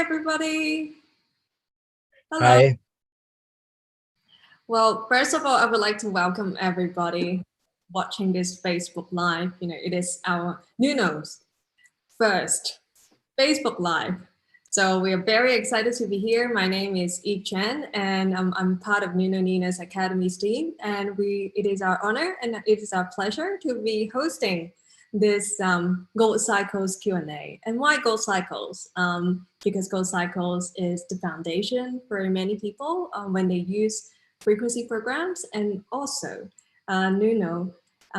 everybody. Hello. Hi. Well, first of all, I would like to welcome everybody watching this Facebook Live. It is our Nuno's first Facebook Live. So we are very excited to be here. My name is Eve Chen, and I'm part of Nuno Nina's Academy's team. And it is our honor and it is our pleasure to be hosting this Gold Cycles Q&A. And why Gold Cycles? Because Gold Cycles is the foundation for many people when they use frequency programs. And also, Nuno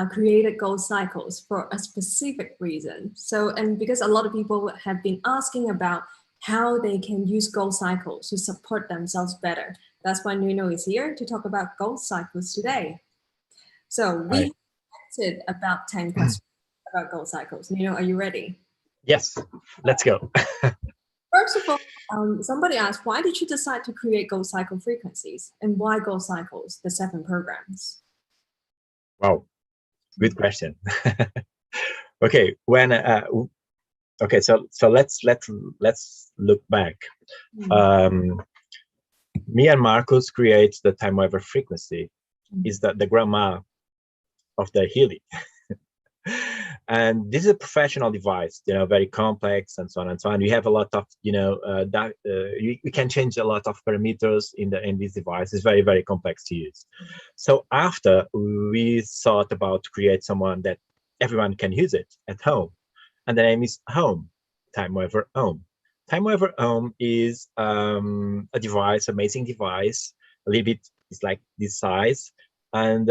created Gold Cycles for a specific reason. And because a lot of people have been asking about how they can use Gold Cycles to support themselves better. That's why Nuno is here to talk about Gold Cycles today. So we collected about 10 questions about Gold Cycles. Nuno, are you ready? Yes, let's go. First of all, somebody asked, why did you decide to create Gold Cycle frequencies? And why Gold Cycles, the 7 programs? Wow, good question. Okay, so let's look back. Me and Marcus create the time waiver frequency. Is that the grandma of the Healy? And this is a professional device, very complex and so on and so on. We have a lot of, you can change a lot of parameters in this device. It's very, very complex to use. So after we thought about to create someone that everyone can use it at home, and the name is Home, Time Waiver Home. Time Waiver Home is a device, amazing device, a little bit, it's like this size. And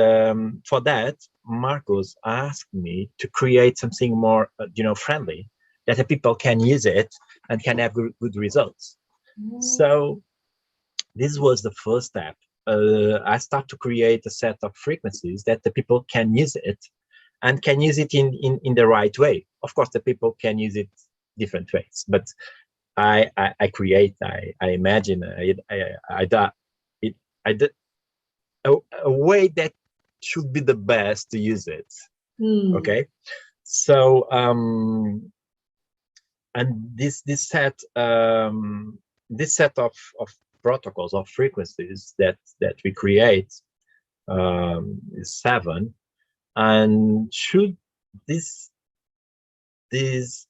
for that, Marcus asked me to create something more, friendly, that the people can use it and can have good results. So this was the first step. I start to create a set of frequencies that the people can use it and can use it in the right way. Of course, the people can use it different ways, but I imagine I did a way that should be the best to use it. Okay, so and this set of protocols of frequencies that we create is 7, and should this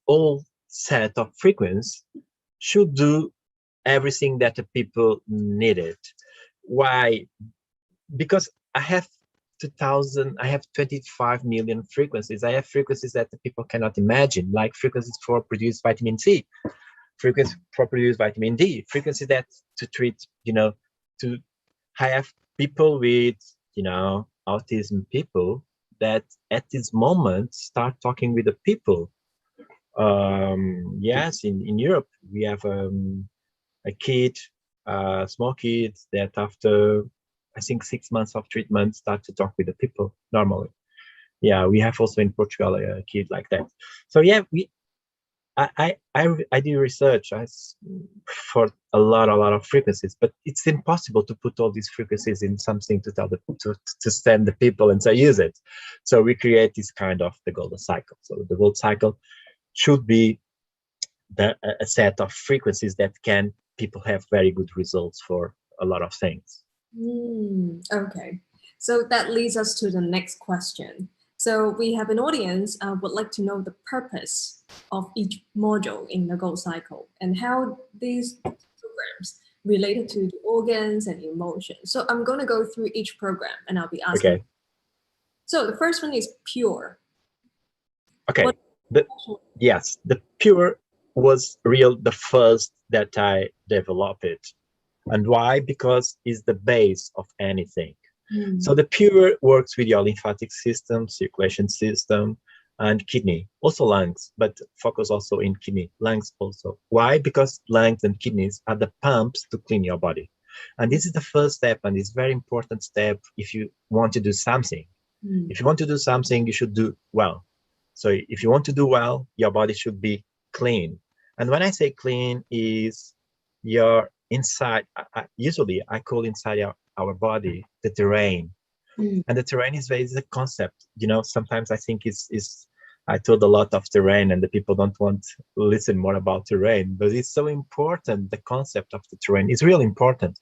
whole set of frequencies should do everything that the people needed. Why? Because I have 25 million frequencies. I have frequencies that the people cannot imagine, like frequencies for produce vitamin C, frequencies for produce vitamin D, frequencies that to treat, I have people with, autism people that at this moment start talking with the people. Yes, in Europe, we have a small kid that after, I think, 6 months of treatment start to talk with the people normally. Yeah, we have also in Portugal a kid like that. So yeah, I do research for a lot of frequencies, but it's impossible to put all these frequencies in something to tell to send the people and say use it. So we create this kind of the golden cycle. So the gold cycle should be a set of frequencies that people have very good results for a lot of things. Okay, so that leads us to the next question. So we have an audience would like to know the purpose of each module in the Gold Cycle and how these programs related to the organs and emotions. So I'm going to go through each program and I'll be asking. Okay. So the first one is pure. Okay. Yes, the pure was the first that I developed. And why? Because it's the base of anything. So the pure works with your lymphatic system, circulation system, and kidney, also lungs, but focus also in kidney, lungs also. Why? Because lungs and kidneys are the pumps to clean your body. And this is the first step, and it's very important step if you want to do something. If you want to do something, you should do well. So if you want to do well, your body should be clean. And when I say clean, is your inside, usually I call inside our body the terrain. And the terrain is a concept, sometimes I think is I told a lot of terrain, and the people don't want to listen more about terrain, but it's so important. The concept of the terrain is really important.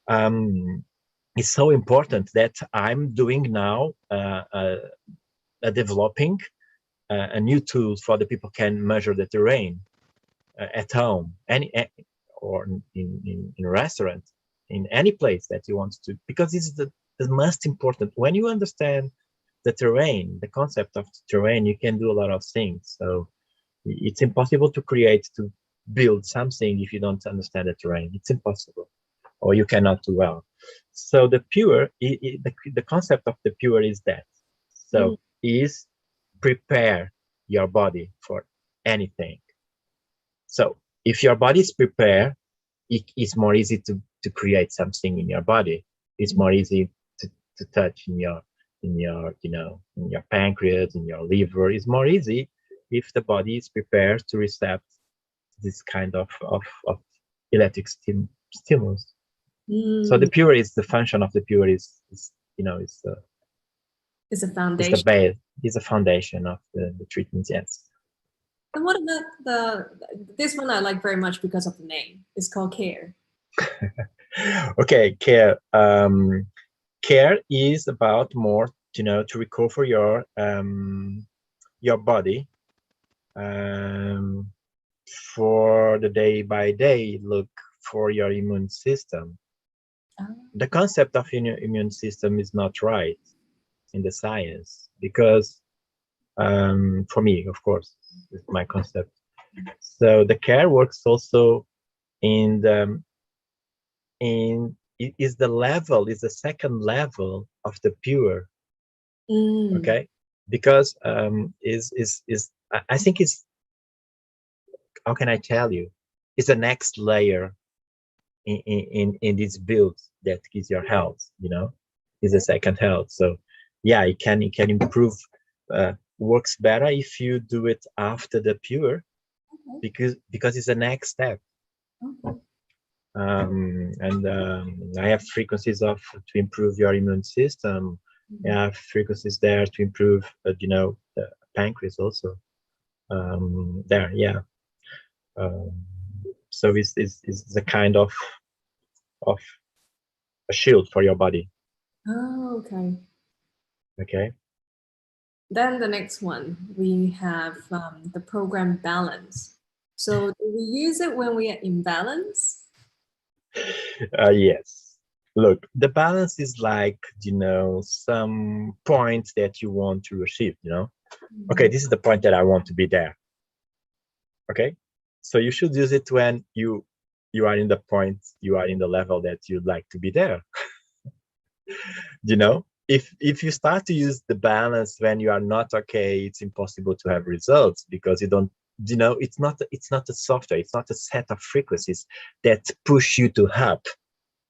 It's so important that I'm doing now developing a new tool for the people can measure the terrain at home, or in a restaurant, in any place that you want to, because it's the most important. When you understand the terrain, the concept of the terrain, you can do a lot of things. So it's impossible to build something if you don't understand the terrain. It's impossible, or you cannot do well. So the pure, the concept of the pure is that. So is prepare your body for anything. So if your body is prepared, it's more easy to create something in your body. It's more easy to touch in your in your pancreas, in your liver. It's more easy if the body is prepared to receive this kind of electric stimulus. So the pure is the function of the pure is it's a foundation. It's the base. It's a foundation of the treatment. Yes. And what about this one I like very much because of the name. It's called care. Okay, care. Care is about more, to recover your body for the day by day. Look for your immune system. The concept of immune system is not right in the science, because for me, of course, it's my concept. So the care works also is the second level of the pure. Okay, because I think it's, how can I tell you, it's the next layer in this build that gives your health, is the second health. So yeah, it can improve, works better if you do it after the pure, because it's the next step. I have frequencies to improve your immune system. I have frequencies there to improve the pancreas also, there. Yeah. So it's a kind of a shield for your body. Oh, okay. Okay. Then the next one, we have the program balance. So do we use it when we are in balance? Yes. Look, the balance is like, some points that you want to achieve, Okay, this is the point that I want to be there. Okay. So you should use it when you are in the point, you are in the level that you'd like to be there. If you start to use the balance when you are not okay, it's impossible to have results, because you don't, it's not a software, it's not a set of frequencies that push you to up.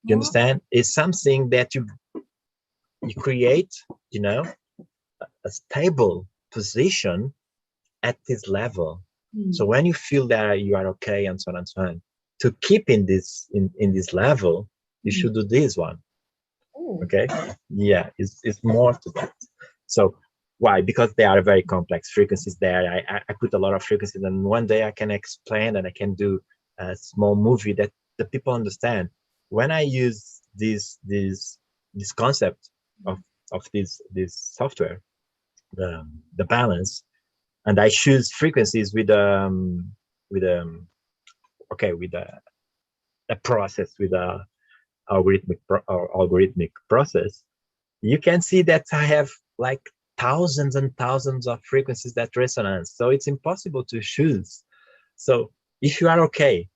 You understand? It's something that you create, a stable position at this level. So when you feel that you are okay, and so on and so on, to keep in this level, you should do this one. Okay. Yeah, it's more to that. So why? Because they are very complex frequencies there. I put a lot of frequencies, and one day I can explain, and I can do a small movie that the people understand. When I use this concept of this software, the balance, and I choose frequencies with a process, with a algorithmic process, you can see that I have like thousands and thousands of frequencies that resonance. So it's impossible to choose. So if you are okay,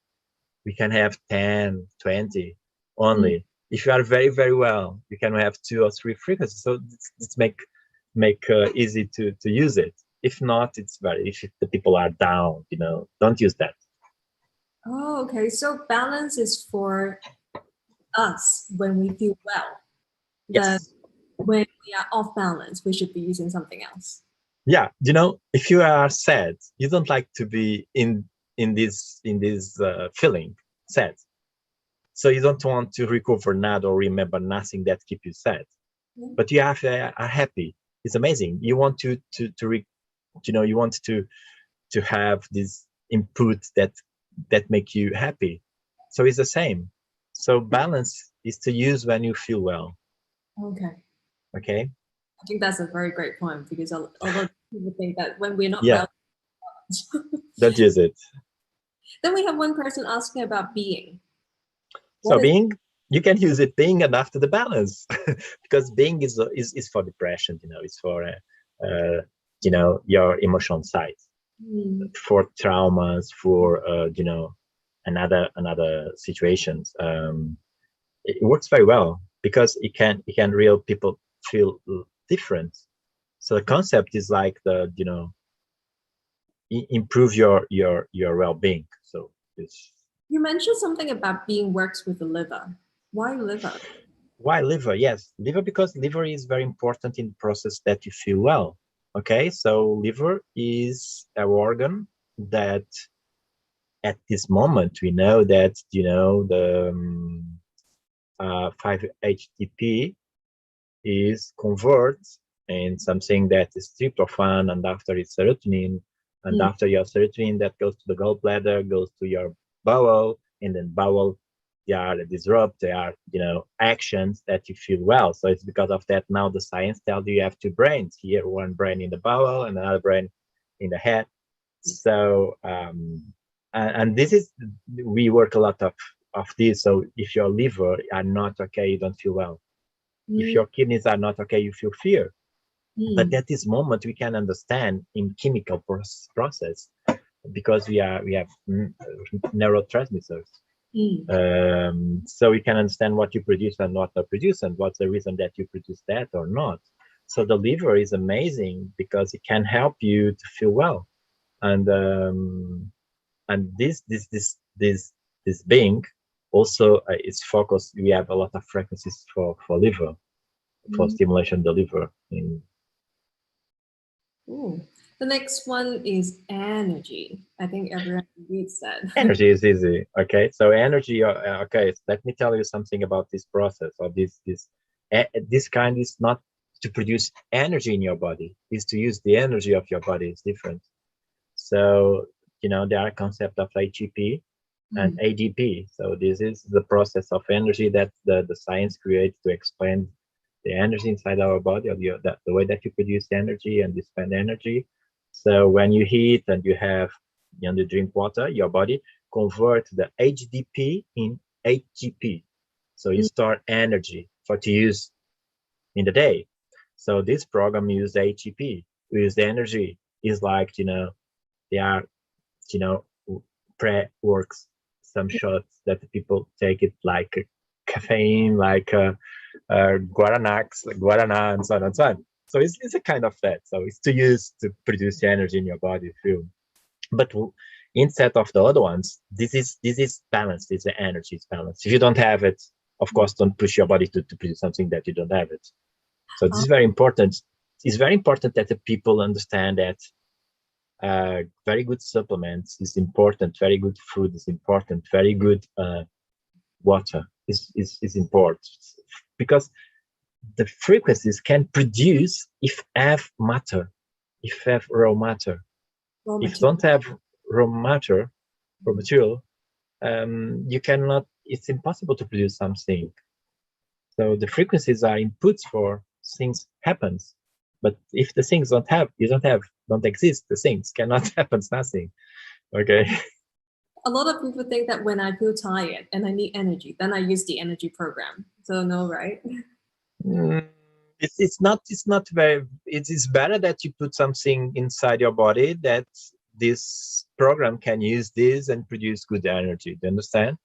we can have 10, 20 only. If you are very, very well, you can have 2 or 3 frequencies. So it's make easy to use it. If not, if the people are down, don't use that. Oh, okay. So balance is for us when we feel well. Yes. When we are off balance, we should be using something else. Yeah, if you are sad, you don't like to be in this feeling sad. So you don't want to recover nada or remember nothing that keep you sad. But you are happy. It's amazing. You want to you want to have this input that make you happy. So it's the same. So balance is to use when you feel well. Okay. I think that's a very great point, because a lot of people think that when we're not Yeah. well, Don't use it. Then we have one person asking about being. So being, you can use it being and after the balance, because being is for depression, it's for your emotional side, for traumas, for another situations. It works very well because it can real people feel different. So the concept is like improve your well-being. So it's, you mentioned something about being works with the liver. Why liver? Why liver? Yes, liver, because liver is very important in the process that you feel well. Okay, so liver is an organ that at this moment we know that the 5-HTP is converted in something that is tryptophan, and after it's serotonin, and after your serotonin that goes to the gallbladder, goes to your bowel, and then bowel, they are disrupt, they are actions that you feel well. So it's because of that now the science tells you have two brains here, one brain in the bowel and another brain in the head. So and this is, we work a lot of this. So if your liver are not okay, you don't feel well. If your kidneys are not okay, you feel fear. But at this moment we can understand in chemical process, because we have neurotransmitters. So we can understand what you produce and what not produce, and what's the reason that you produce that or not. So the liver is amazing because it can help you to feel well. And this being also is focused. We have a lot of frequencies for liver, for stimulation of the liver. The next one is energy. I think everyone reads that. Energy is easy. Okay, so energy. Okay, let me tell you something about this process, or this kind is not to produce energy in your body. Is to use the energy of your body. It's different. So there are concept of ATP and ADP. So this is the process of energy that the science creates to explain the energy inside our body, or the way that you produce energy and you spend energy. So when you eat and you drink water, your body converts the HDP in ATP. So you store energy to use in the day. So this program uses ATP. We use the energy. Is like they are pre-works, some shots that the people take it like caffeine, like guarana and so on and so on. So it's a kind of that. So it's to use to produce energy in your body, feel. But instead of the other ones, this is balanced. It's the energy is balanced. If you don't have it, of course, don't push your body to produce something that you don't have it. So this is very important. It's very important that the people understand that very good supplements is important. Very good food is important. Very good water is important, because the frequencies can produce if have matter, if have raw matter. If don't have raw material, you cannot. It's impossible to produce something. So the frequencies are inputs for things happens. But if the things don't exist, the things cannot happen. Nothing. Okay. A lot of people think that when I feel tired and I need energy, then I use the energy program. So no, right? It's not very. It is better that you put something inside your body that this program can use this and produce good energy. Do you understand?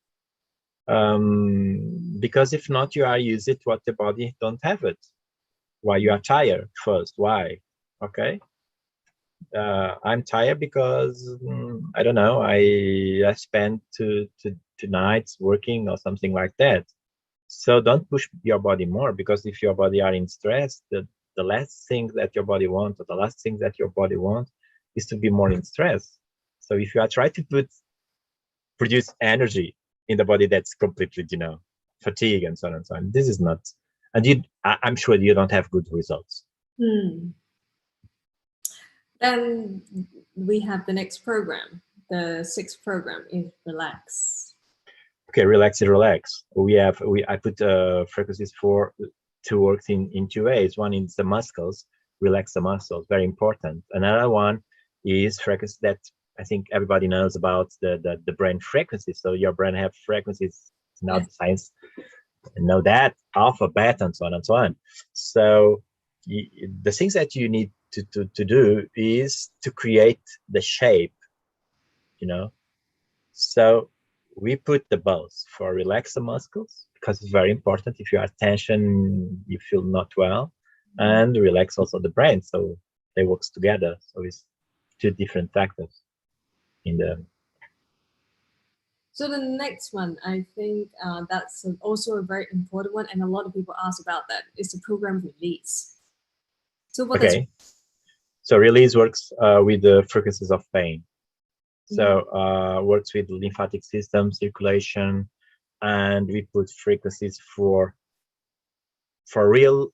Because if not, you are use it what the body don't have it. Why you are tired first? Why? Okay. I'm tired because I don't know. I spent two nights working or something like that. So don't push your body more, because if your body are in stress, the last thing that your body wants, or the last thing that your body wants, is to be more in stress. So if you are trying to produce energy in the body that's completely fatigue and so on and so on, this is not. And I'm sure you don't have good results. Then we have the next program. The sixth program is relax. Okay, relax and relax. I put frequencies for to work in two ways. One is the muscles, relax the muscles, very important. Another one is frequency that I think everybody knows about, the brain frequencies. So your brain have frequencies. Now the science know that, alpha, beta, and so on and so on. So the things that you need to do is to create the shape, So we put the both for relax the muscles, because it's very important. If you have tension, you feel not well, and relax also the brain. So they work together. So it's two different factors in the. So the next one, I think that's also a very important one, and a lot of people ask about that, is the program release. So what Okay. So release works with the frequencies of pain. So works with lymphatic system, circulation, and we put frequencies for real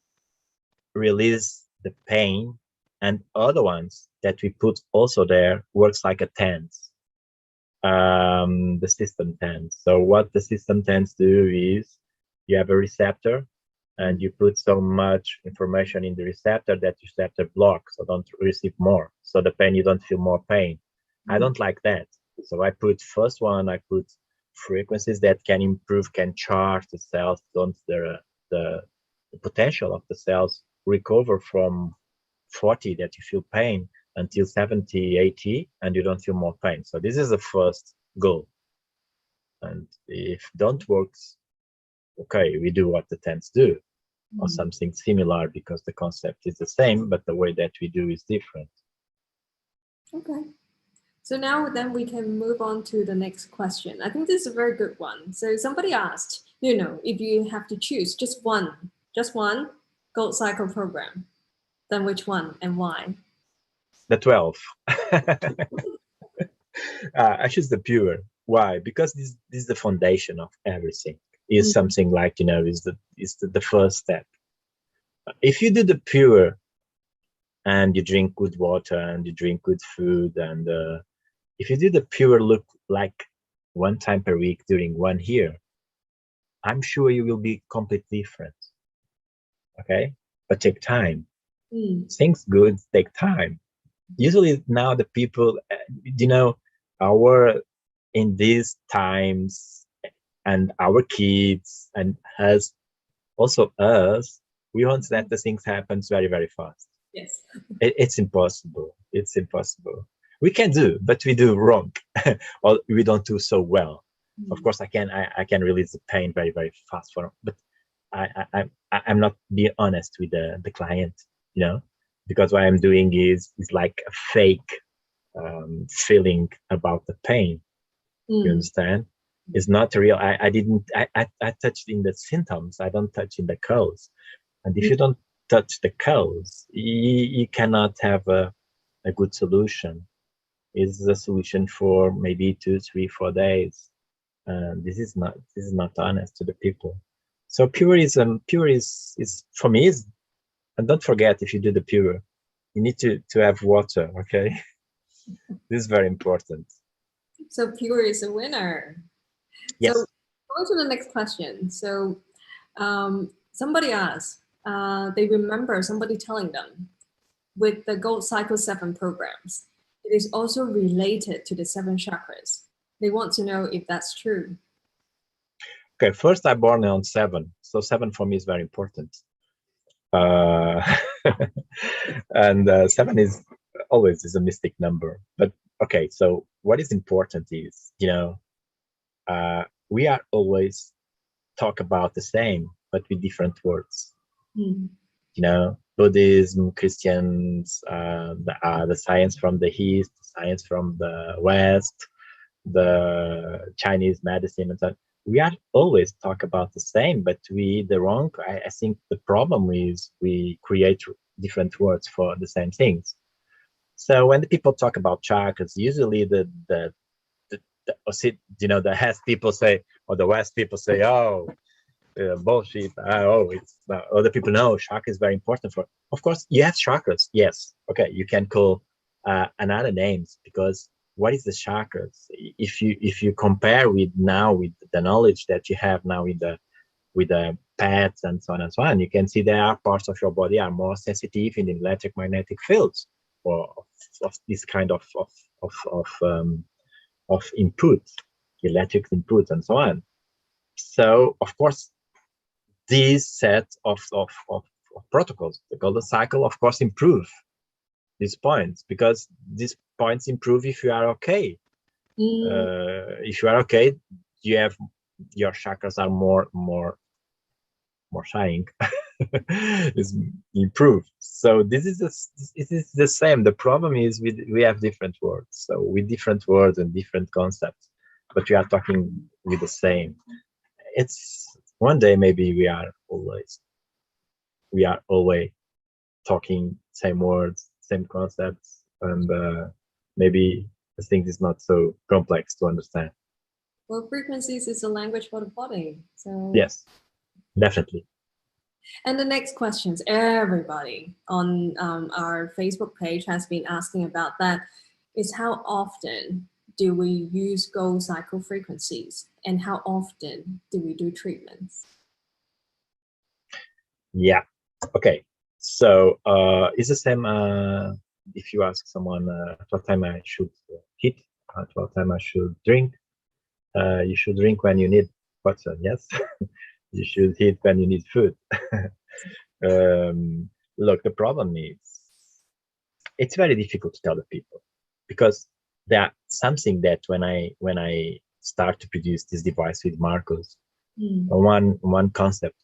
release the pain, and other ones that we put also there works like a tense. The system tense. So what the system tense do is you have a receptor and you put so much information in the receptor that the receptor blocks, so don't receive more. So the pain, you don't feel more pain. I don't like that. So I put first one, I put frequencies that can improve, can charge the cells, don't the potential of the cells recover from 40 that you feel pain until 70, 80, and you don't feel more pain. So this is the first goal. And if don't works, okay, we do what the tents do, or something similar, because the concept is the same, but the way that we do is different. Okay. So now then we can move on to the next question. I think this is a very good one. So somebody asked, if you have to choose just one gold cycle program, then which one and why? The 12. I choose the pure. Why? Because this is the foundation of everything. Is something like, is the first step. If you do the pure and you drink good water and you drink good food, and if you do the pure look like one time per week during 1 year, I'm sure you will be completely different. Okay, but take time. Things good take time. Usually now the people, in these times, and our kids and us, we want that the things happens very, very fast. Yes. It's impossible. It's impossible. We can do, but we do wrong, or we don't do so well. Of course, I can release the pain very, very fast but I'm not being honest with the client, because what I'm doing is like a fake feeling about the pain. You understand? It's not real. I touched in the symptoms. I don't touch in the cause. And if you don't touch the cause, you cannot have a good solution. It's a solution for maybe 2, 3, 4 days. This is not honest to the people. So pure is for me is, and don't forget, if you do the pure, you need to have water. Okay, this is very important. So pure is a winner. Yes. So going to the next question. So somebody asked, they remember somebody telling them with the Gold Cycle 7 programs, it is also related to the 7 chakras. They want to know if that's true. Okay, first I born on 7, so 7 for me is very important. And 7 is always a mystic number. But okay, so what is important is, we are always talk about the same, but with different words. Buddhism, Christians, the science from the East, science from the West, the Chinese medicine, and so on. We are always talk about the same, but I think the problem is we create different words for the same things. So when the people talk about chakras, usually the West people say, or the West people say, oh, bullshit. It's other people know chakra is very important for. Of course, you have chakras. Yes, okay, you can call another names, because what is the chakras? If you compare with now with the knowledge that you have now with the pads and so on, you can see there are parts of your body are more sensitive in the electromagnetic fields or of this kind of input, electric input and so on. So of course, these set of protocols, the golden cycle, of course, improve these points, because these points improve if you are okay. If you are okay, you have your chakras are more shining, is improved. So this is the same. The problem is we have different words, so with different words and different concepts, but we are talking with the same. It's one day maybe we are always talking same words, same concepts, and maybe the thing is not so complex to understand. Well, frequencies is a language for the body. So yes, definitely. And the next questions, everybody on our Facebook page has been asking about that, is how often do we use gold cycle frequencies, and how often do we do treatments? Yeah. Okay. So it's the same if you ask someone at what time I should eat, at what time I should drink. You should drink when you need water, yes. You should eat when you need food. Look, the problem is it's very difficult to tell the people, because there's something that when I start to produce this device with Marcos, one concept,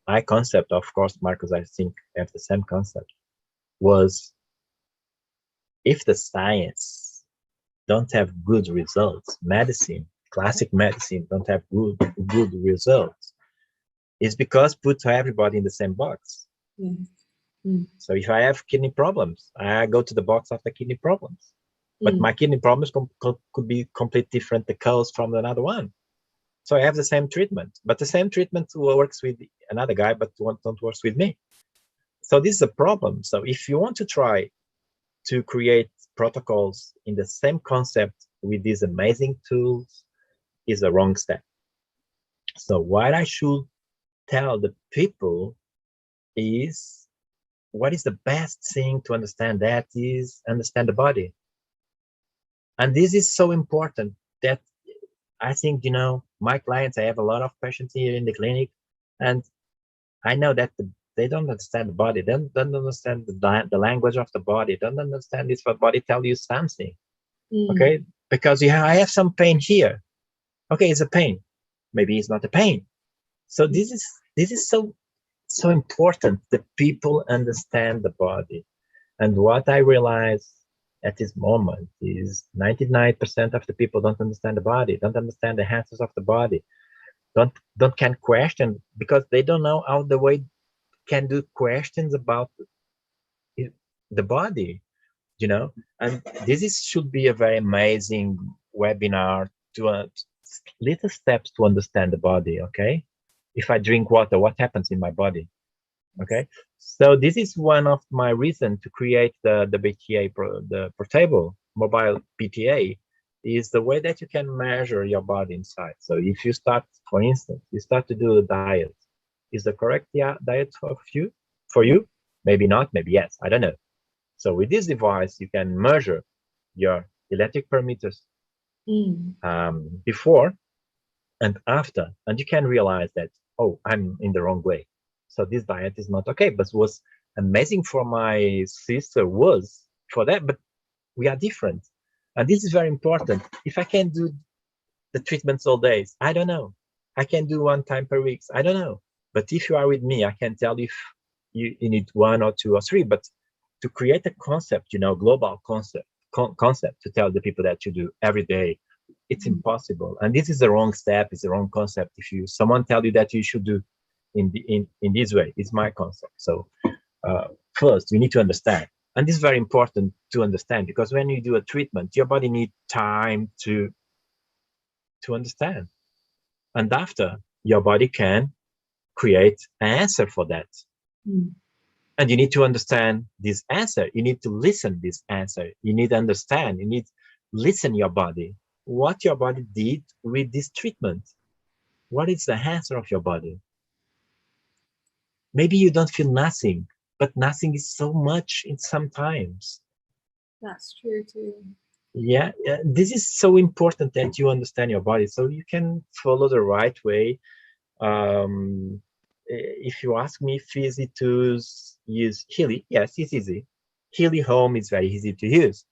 my concept, of course, Marcos, I think have the same concept, was if the science don't have good results, classic medicine don't have good results, it's because put everybody in the same box. So if I have kidney problems, I go to the box of the kidney problems. But my kidney problems could be completely different, the cause from another one. So I have the same treatment, but the same treatment works with another guy, but don't work with me. So this is a problem. So if you want to try to create protocols in the same concept with these amazing tools, is a wrong step. So what I should tell the people is, what is the best thing to understand? That is understand the body. And this is so important that I think, my clients, I have a lot of patients here in the clinic, and I know that they don't understand the body, they don't understand the language of the body, don't understand this, what body tell you something. Okay, because I have some pain here. Okay, it's a pain. Maybe it's not a pain. So this is so important that people understand the body. And what I realize at this moment is 99% of the people don't understand the body, don't understand the answers of the body, can question, because they don't know how the way can do questions about the body, and this should be a very amazing webinar to little steps to understand the body. Okay, if I drink water, what happens in my body? Okay, so this is one of my reasons to create the BTA, the portable mobile PTA, is the way that you can measure your body inside. So if you start, for instance, you start to do a diet, is the correct diet for you? Maybe not, maybe yes, I don't know. So with this device, you can measure your electric parameters before and after, and you can realize that, oh, I'm in the wrong way. So this diet is not okay. But was amazing for my sister was for that, but we are different. And this is very important. If I can do the treatments all days, I don't know. I can do 1 time per week, I don't know. But if you are with me, I can tell if you need 1 or 2 or 3. But to create a concept, global concept to tell the people that you do every day, it's impossible. And this is the wrong step, it's the wrong concept. If someone tell you that you should do in this way, it's my concept. So first we need to understand, and this is very important to understand, because when you do a treatment, your body needs time to understand, and after your body can create an answer for that. And you need to understand this answer. You need to listen this answer. You need to understand. You need to listen your body. What your body did with this treatment. What is the answer of your body? Maybe you don't feel nothing, but nothing is so much in sometimes. That's true too. Yeah, this is so important that you understand your body so you can follow the right way. If you ask me if it's easy to use Healy, yes, it's easy. Healy Home is very easy to use.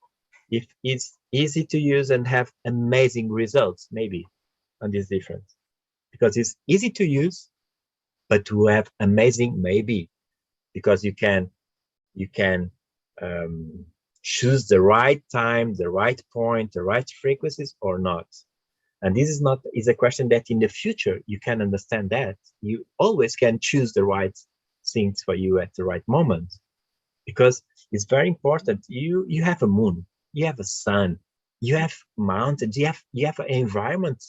If it's easy to use and have amazing results, maybe, and this difference. Because it's easy to use, but to have amazing, maybe, because you can choose the right time, the right point, the right frequencies or not. And this is a question that in the future you can understand that you always can choose the right things for you at the right moment, because it's very important. You have a moon, you have a sun, you have mountains, you have an environment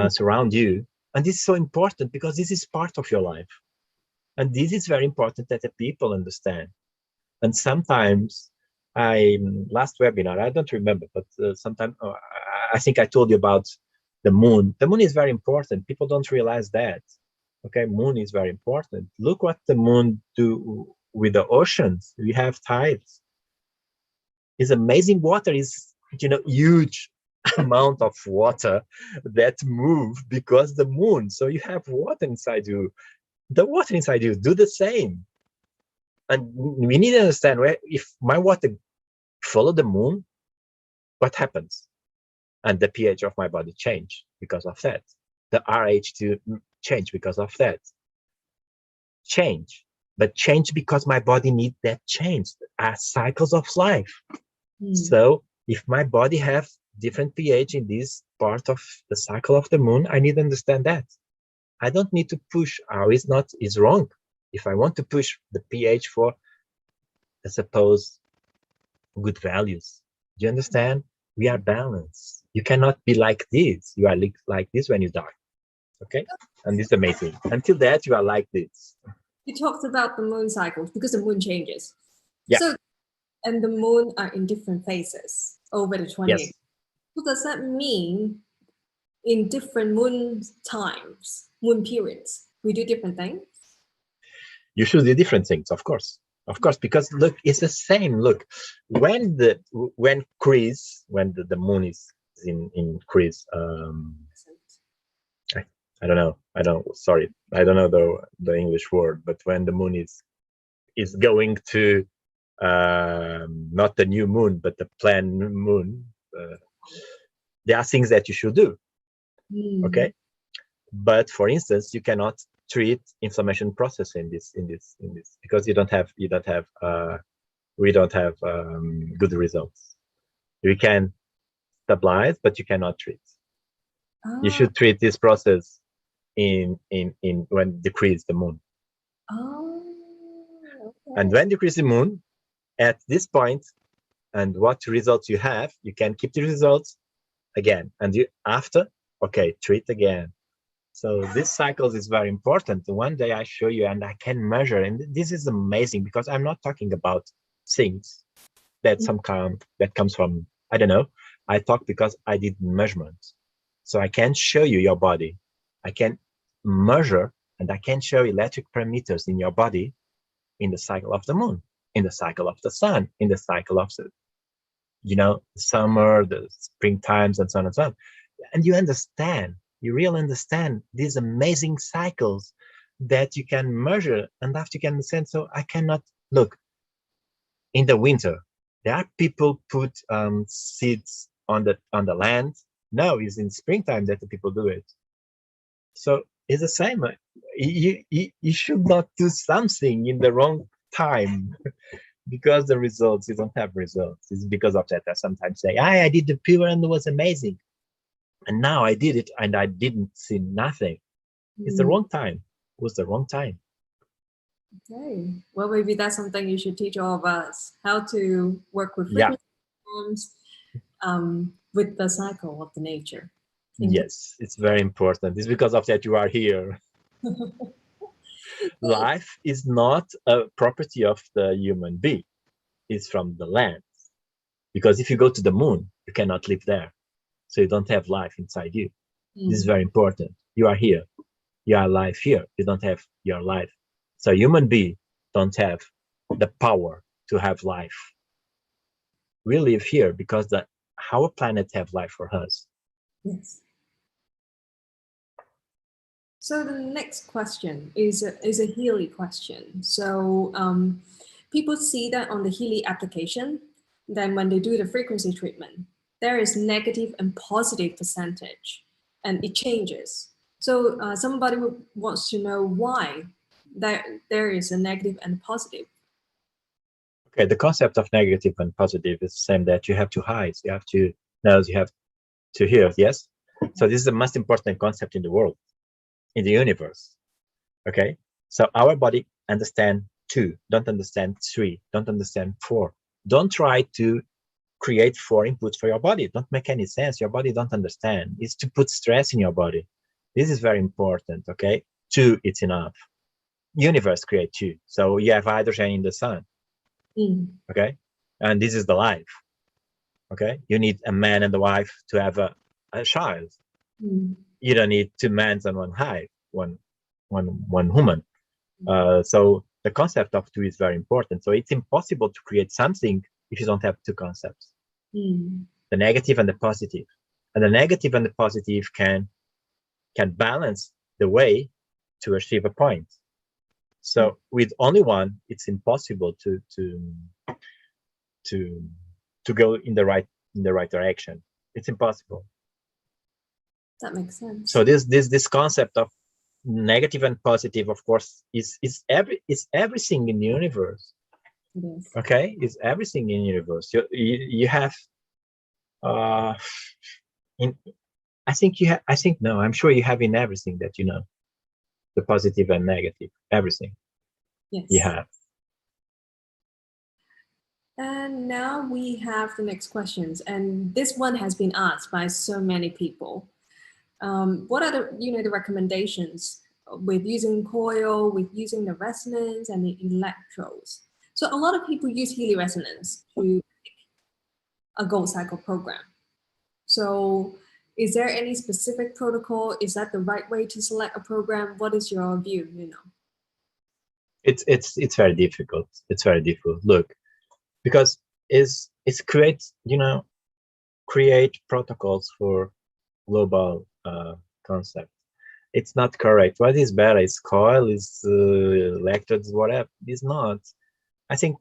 surround you, and this is so important because this is part of your life, and this is very important that the people understand. And sometimes last webinar, I don't remember, but sometime I think I told you about the moon. The moon is very important. People don't realize that. Okay, moon is very important. Look what the moon do with the oceans. We have tides. It's amazing. Water is, huge amount of water that move because the moon. So you have water inside you. The water inside you do the same. And we need to understand where if my water follow the moon, what happens? And the pH of my body change because of that. The RH2 change because of that. Change, but change because my body needs that change as cycles of life. So if my body have different pH in this part of the cycle of the moon, I need to understand that. I don't need to push. It's wrong. If I want to push the pH for, I suppose, good values. Do you understand? We are balanced. You cannot be like this. You are like this when you die. Okay? And it's amazing. Until that, you are like this. You talked about the moon cycles because the moon changes. Yeah. So, and the moon are in different phases over the 28. Yes. What does that mean in different moon times, moon periods? We do different things? You should do different things, of course. Of course, because look, it's the same. Look, when the moon is in Chris, I don't know. I don't know the English word, but when the moon is going to not the new moon, but the planned moon, there are things that you should do. Okay, but for instance, you cannot treat inflammation process in this because we don't have good results. We can stabilize, but you cannot treat. You should treat this process in when decrease the moon. Okay. And when decrease the moon at this point, and what results you have, you can keep the results again, and you after treat again. So this cycle is very important. One day I show you and I can measure, and this is amazing because I'm not talking about things that that comes from, I don't know. I talk because I did measurements. So I can show you your body. I can measure and I can show electric parameters in your body in the cycle of the moon, in the cycle of the sun, in the cycle of the, the summer, the spring times, and so on and so on. And you really understand these amazing cycles that you can measure, and after you can understand. So I cannot look in the winter. There are people put seeds on the land. No, it's in springtime that the people do it. So it's the same. You should not do something in the wrong time because the results, you don't have results. It's because of that. I sometimes say, I did the pure and it was amazing. And now I did it and I didn't see nothing. It's the wrong time. It was the wrong time. Okay. Well, maybe that's something you should teach all of us, how to work with with the cycle of the nature. Yes, it's very important. It's because of that you are here. Life is not a property of the human being. It's from the land. Because if you go to the moon, you cannot live there. So you don't have life inside you. This is very important. You are here. You are alive here. You don't have your life. So human beings don't have the power to have life. We live here because our planet have life for us. Yes. So the next question is a Healy question. So people see that on the Healy application, then when they do the frequency treatment, there is negative and positive percentage, and it changes. So somebody wants to know why there is a negative and a positive. Okay, the concept of negative and positive is the same, that you have two eyes, you have two nose, you have two ears, yes? So this is the most important concept in the world, in the universe. Okay, so our body understand 2, don't understand 3, don't understand 4. Don't try to create 4 inputs for your body. Don't make any sense. Your body don't understand. It's to put stress in your body. This is very important. Okay, 2, it's enough. Universe create 2, so you have hydrogen in the sun. Okay, and this is the life. Okay, you need a man and a wife to have a child. You don't need 2 men and 1 hive, one woman. So the concept of 2 is very important. So it's impossible to create something if you don't have 2 concepts, the negative and the positive. And the negative and the positive can balance the way to achieve a point. So with only one, it's impossible to go in the right direction. It's impossible. That makes sense. So this concept of negative and positive, of course, is everything in the universe. Yes. Okay, it's everything in the universe. You have I'm sure you have in everything that you know, the positive and negative, everything. Yes. You have. And now we have the next questions, and this one has been asked by so many people. What are the recommendations with using coil, with using the resonance and the electrodes? So a lot of people use Healy resonance to make a gold cycle program. So is there any specific protocol? Is that the right way to select a program? What is your view, It's very difficult. It's very difficult. Look, because it's create protocols for global concept. It's not correct. What is better? Is coil? Is electrodes? Whatever. It's not. I think.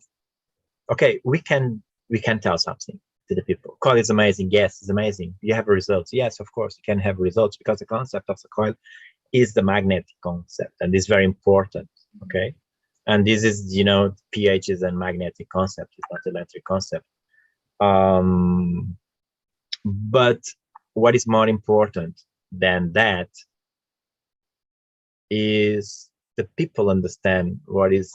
Okay, we can tell something to the people. Coil is amazing. Yes, it's amazing. You have results. Yes, of course, you can have results, because the concept of the coil is the magnetic concept, and it's very important. Okay, and this is pH is a magnetic concept. It's not electric concept. But what is more important than that is the people understand what is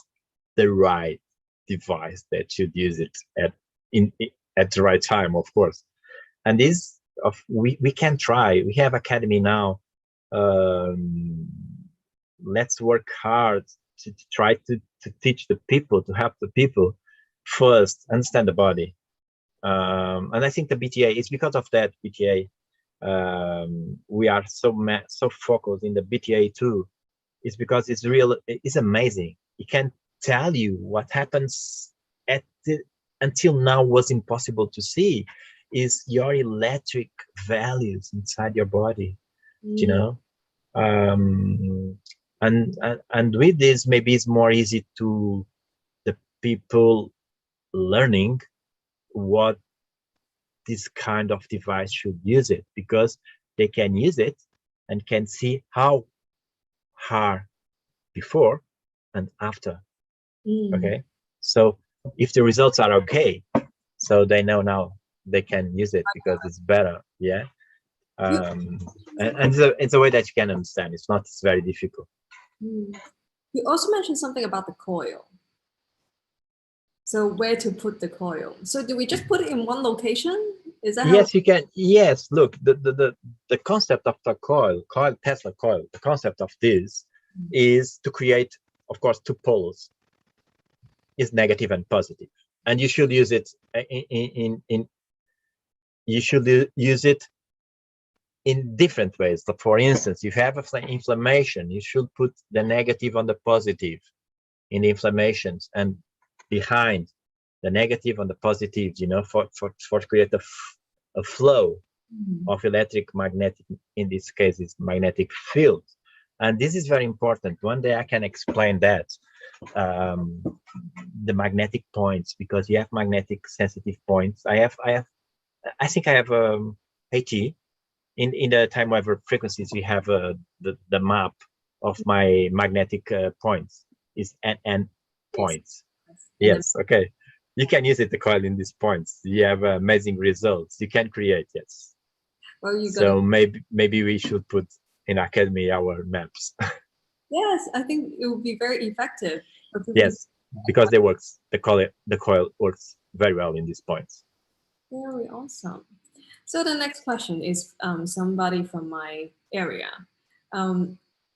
the right device that should use it at the right time, of course. And this we can try. We have academy now. Let's work hard to try to teach the people, to help the people first understand the body. And I think the BTA is because of that. BTA, we are so focused in the BTA too. It's because it's amazing. It can tell you what happens until now was impossible to see, is your electric values inside your body. And with this, maybe it's more easy to the people learning what this kind of device should use it, because they can use it and can see how hard before and after. Okay, so if the results are okay, so they know now they can use it because it's better. Yeah. And it's a way that you can understand. It's very difficult. You also mentioned something about the coil. So where to put the coil? So do we just put it in one location? Is that yes, you can. Yes, look, the concept of the coil, Tesla coil, the concept of this is to create of course, two poles is negative and positive, and you should use it you should use it in different ways. So for instance, if you have an inflammation, you should put the negative on the positive in the inflammations, and behind the negative on the positive, you know, for to create a flow of electric magnetic, in this case is magnetic field. And this is very important. One day I can explain that, the magnetic points, because you have magnetic sensitive points. I think I have AT in the time wave frequencies. We have the map of my magnetic points is n points. Yes, okay. You can use it to coil in these points. You have amazing results. You can create, yes. Well, so maybe we should put in Academy our maps. Yes, I think it would be very effective. Yes, because they works. The coil works very well in these points. Very awesome. So the next question is somebody from my area.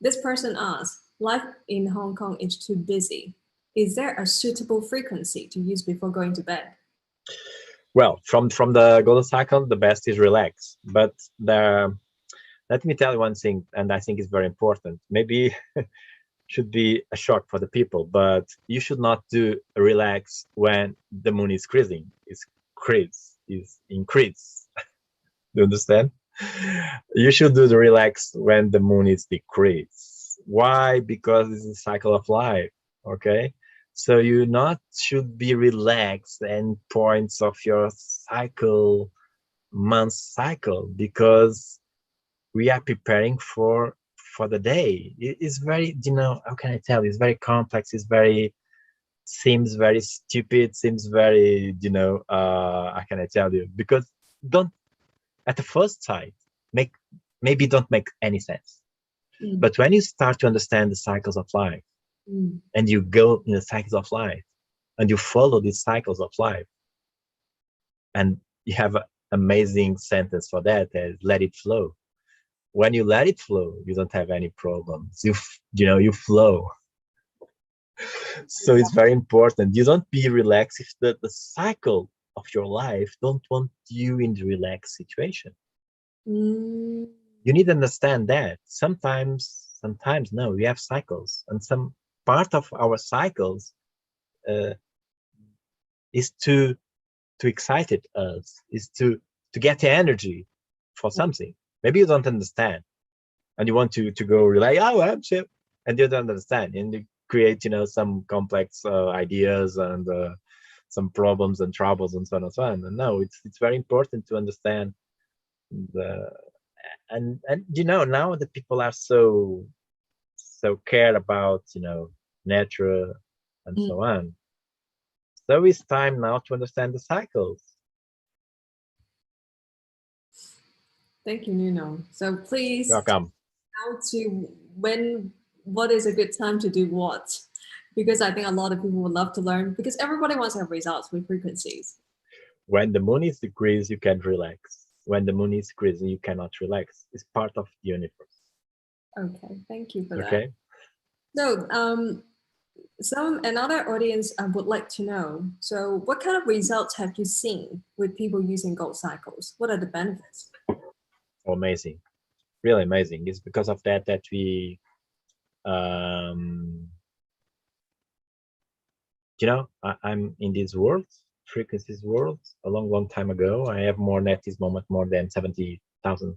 This person asks, life in Hong Kong is too busy. Is there a suitable frequency to use before going to bed? Well, from the golden cycle, the best is relax. But let me tell you one thing, and I think it's very important. Maybe should be a shock for the people, but you should not do relax when the moon is increasing. It's increase. Do you understand? You should do the relax when the moon is decrease. Why? Because it's a cycle of life. Okay, so you not should be relaxed and points of your cycle, month cycle, because we are preparing for the day. It's very, you know, how can I tell you? It's very complex. It's very, seems very stupid. Seems very, you know, how can I tell you? Because don't, at the first sight, maybe don't make any sense. But when you start to understand the cycles of life, and you go in the cycles of life, and you follow these cycles of life, and you have an amazing sentence for that, is let it flow. When you let it flow, you don't have any problems. You know, you flow. So it's very important. You don't be relaxed if the cycle of your life don't want you in the relaxed situation. You need to understand that sometimes no, we have cycles, and some part of our cycles is to excite us, is to get the energy for something. Maybe you don't understand, and you want to go relay. Oh, I'm sure, and you don't understand, and you create, you know, some complex ideas and some problems and troubles and so on and so on. And no, it's very important to understand the and you know, now the people are so care about, you know, nature and so on. So it's time now to understand the cycles. Thank you, Nuno. So please, welcome. How to what is a good time to do what? Because I think a lot of people would love to learn, because everybody wants to have results with frequencies. When the moon is decreased, you can relax. When the moon is decreasing, you cannot relax. It's part of the universe. Okay, thank you for that. Okay. So another audience would like to know, so what kind of results have you seen with people using gold cycles? What are the benefits? Amazing, really amazing. It's because of that we you know, I'm in this world, frequencies world, a long time ago. I have more net this moment, more than 70,000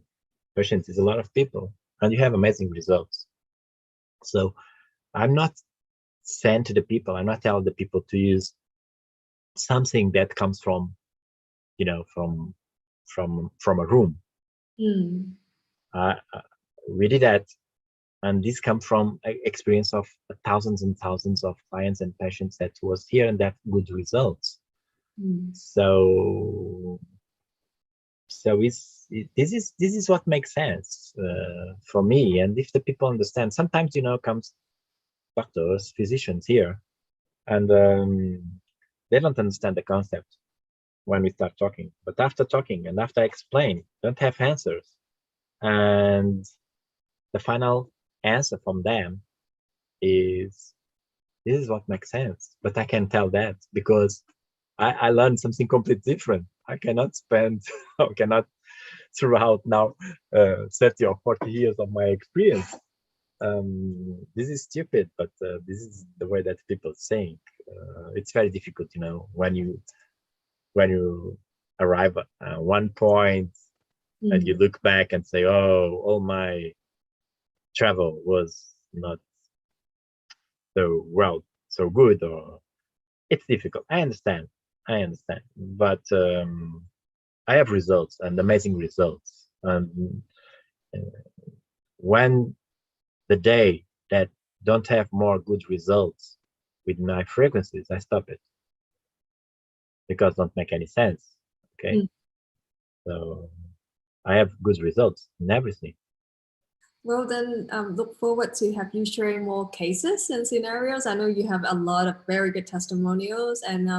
patients. It's a lot of people, and you have amazing results. So I'm not saying to the people, I'm not telling the people to use something that comes from, you know, from a room. We did that, and this comes from experience of thousands and thousands of clients and patients that was here and that good results. So this is what makes sense for me. And if the people understand, sometimes, you know, comes doctors, physicians here, and they don't understand the concept when we start talking. But after talking and after I explain, don't have answers, and the final answer from them is this is what makes sense. But I can tell that because I learned something completely different. I cannot spend, I cannot throughout now 30 or 40 years of my experience. This is stupid, but this is the way that people think. It's very difficult, you know, when you arrive at one point and you look back and say, oh, all my travel was not so good, or it's difficult. I understand, but I have results, and amazing results. And when the day that don't have more good results with my frequencies, I stop it because it don't make any sense. Okay, so I have good results in everything. Well, then look forward to have you sharing more cases and scenarios. I know you have a lot of very good testimonials, and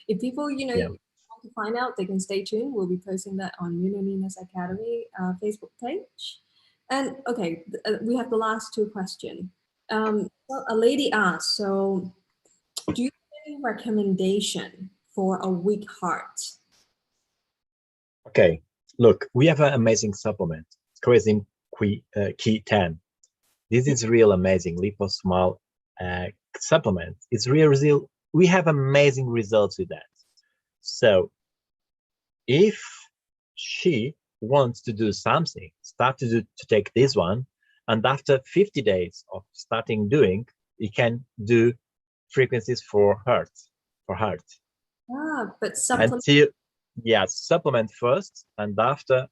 if people, want to find out, they can stay tuned. We'll be posting that on Nuno Nina's Academy Facebook page. And okay, we have the last two questions. So a lady asked, so do you have any recommendation for a weak heart? Okay, look, we have an amazing supplement, Crazy Key 10. This is real amazing liposmal supplement. It's real. We have amazing results with that. So if she wants to do something, start to take this one, and after 50 days of starting doing, you can do frequencies for heart. But supplement. Supplement first, and after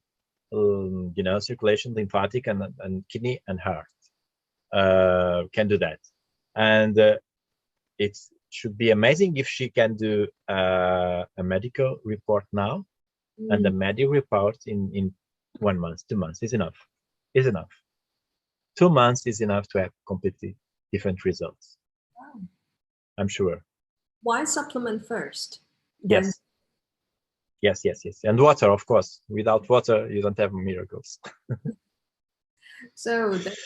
circulation, lymphatic, and kidney and heart can do that. And it should be amazing if she can do a medical report now, and the medical report in 1 month, 2 months is enough. 2 months is enough to have completely different results. Wow. I'm sure. Why supplement first? Yes. And water, of course. Without water, you don't have miracles. So the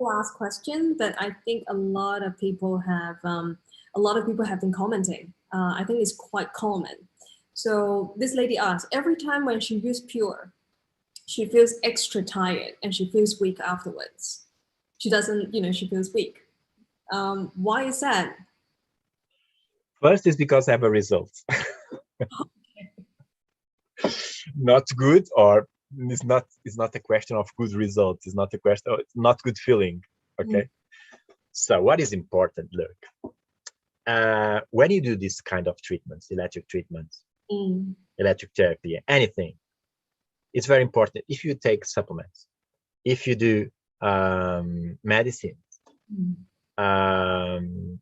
last question that I think a lot of people have been commenting. I think it's quite common. So this lady asked, every time when she uses Pure, she feels extra tired and she feels weak afterwards. She doesn't, she feels weak. Why is that? First is because I have a result. Not good, or it's not a question of good results. It's not a question of not good feeling. Okay. So what is important? Look, when you do this kind of treatments, electric treatments, electric therapy, anything, it's very important. If you take supplements, if you do medicine,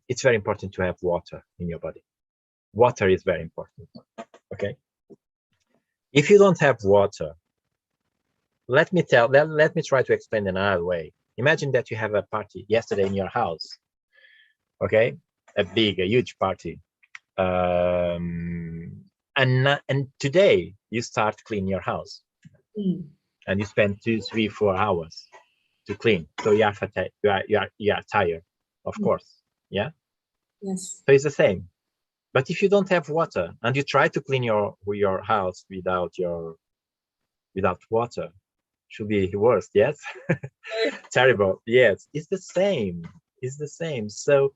it's very important to have water in your body. Water is very important. Okay. If you don't have water, let me try to explain another way. Imagine that you have a party yesterday in your house. Okay, a huge party, and today you start clean your house, and you spend 2, 3, 4 hours to clean. So you are tired, of course. Yeah. Yes. So it's the same. But if you don't have water and you try to clean your house without water, should be worse. Yes. Terrible. Yes, it's the same. So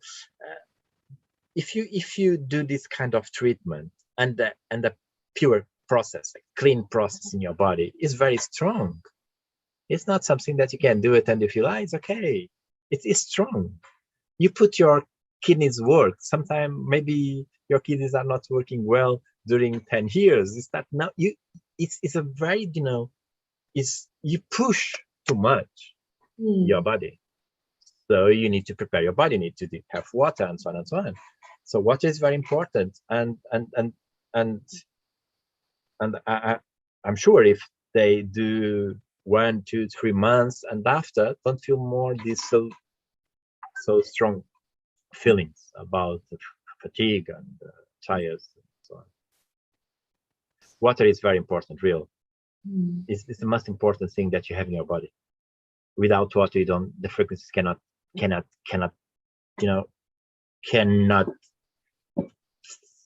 if you do this kind of treatment and the pure process, like clean process in your body is very strong. It's not something that you can do it and you feel, it's okay. It's strong. You put your kidneys work. Sometimes maybe your kidneys are not working well during 10 years. It's that now it's a very, you push too much your body. So you need to prepare your body, you need to have water, and so on and so on. So water is very important. And I'm sure if they do 1, 2, 3 months and after, don't feel more these so strong feelings about fatigue and tired and so on. Water is very important, real. It's the most important thing that you have in your body. Without water, the frequencies cannot cannot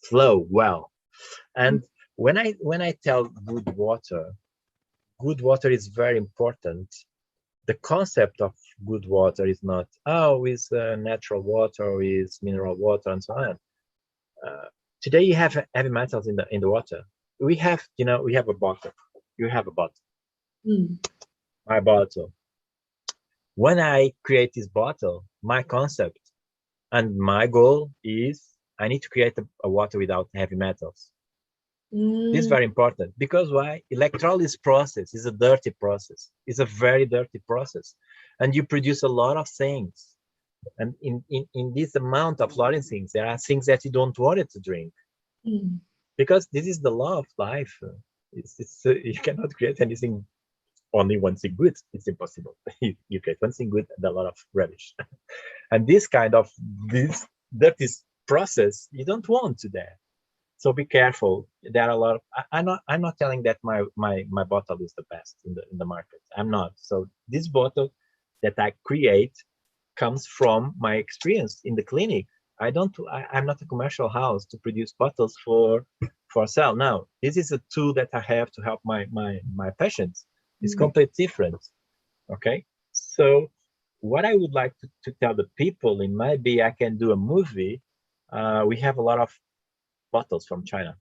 flow well. And when I tell good water is very important. The concept of good water is not, oh, is natural water or is mineral water and so on. Today you have heavy metals in the water. We have, we have a bottle. You have a bottle. My bottle. When I create this bottle, my concept and my goal is I need to create a water without heavy metals. This is very important because why? Electrolysis process is a dirty process. It's a very dirty process, and you produce a lot of things. And in this amount of lot of things, there are things that you don't want it to drink, because this is the law of life. You cannot create anything, only one thing good. It's impossible. You create one thing good and a lot of rubbish. And this dirty process you don't want to there. So be careful. There are a lot of. I'm not telling that my bottle is the best in the market. I'm not. So this bottle that I create comes from my experience in the clinic. I'm not a commercial house to produce bottles for sale. No, this is a tool that I have to help my patients. It's completely different. Okay. So what I would like to tell the people, it might be I can do a movie. We have a lot of bottles from China.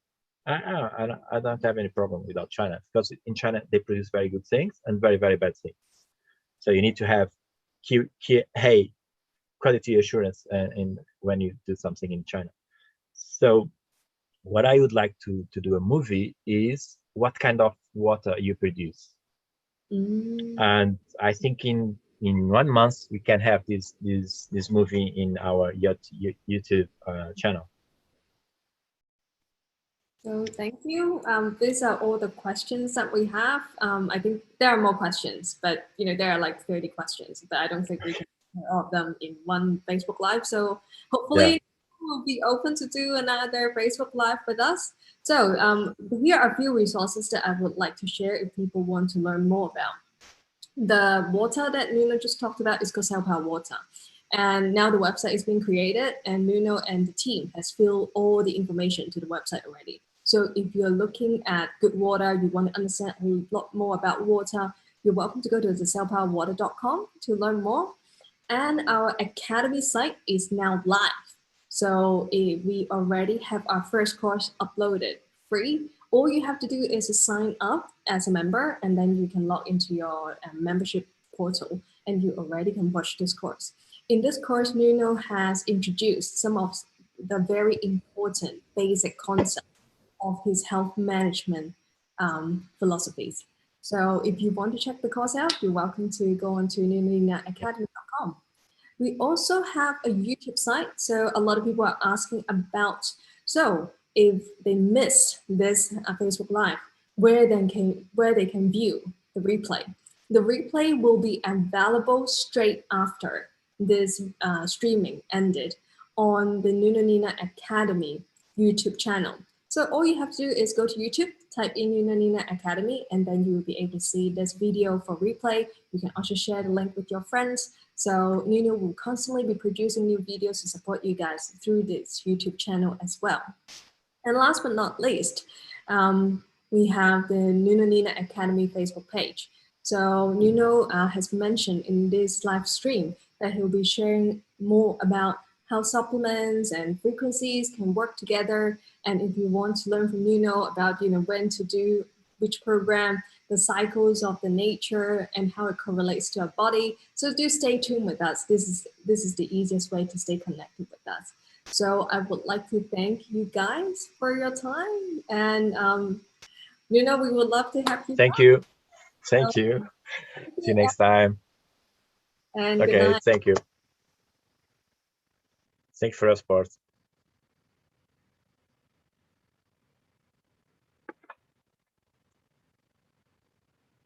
I don't have any problem without China, because in China they produce very good things and very, very bad things. So you need to have quality assurance when you do something in China. So what I would like to do a movie is what kind of water you produce. And I think in 1 month we can have this movie in our YouTube channel. So thank you. These are all the questions that we have. I think there are more questions, but there are like 30 questions, but I don't think we can do all of them in one Facebook Live. So hopefully we'll be open to do another Facebook Live with us. So here are a few resources that I would like to share if people want to learn more about. The water that Nuna just talked about is called Sao water. And now the website is being created, and Nuno and the team has filled all the information to the website already. So if you're looking at good water, you want to understand a lot more about water, you're welcome to go to the soupowwater.com to learn more. And our Academy site is now live. So we already have our first course uploaded free. All you have to do is to sign up as a member, and then you can log into your membership portal, and you already can watch this course. In this course, Nuno has introduced some of the very important basic concepts of his health management philosophies. So if you want to check the course out, you're welcome to go on to nuninaacademy.com. We also have a YouTube site. So a lot of people are asking about, so if they miss this Facebook Live, where they can view the replay. The replay will be available straight after this streaming ended on the Nuno Nina Academy YouTube channel. So all you have to do is go to YouTube, type in Nuno Nina Academy, and then you will be able to see this video for replay. You can also share the link with your friends. So Nuno will constantly be producing new videos to support you guys through this YouTube channel as well. And last but not least, we have the Nuno Nina Academy Facebook page. So Nuno has mentioned in this live stream that he'll be sharing more about how supplements and frequencies can work together. And if you want to learn from Nuno about when to do which program, the cycles of the nature and how it correlates to our body. So do stay tuned with us. This is the easiest way to stay connected with us. So I would like to thank you guys for your time. And Nuno, we would love to have you. Thank you. Thank you. See you next time. And okay, thank you. Thanks for your support.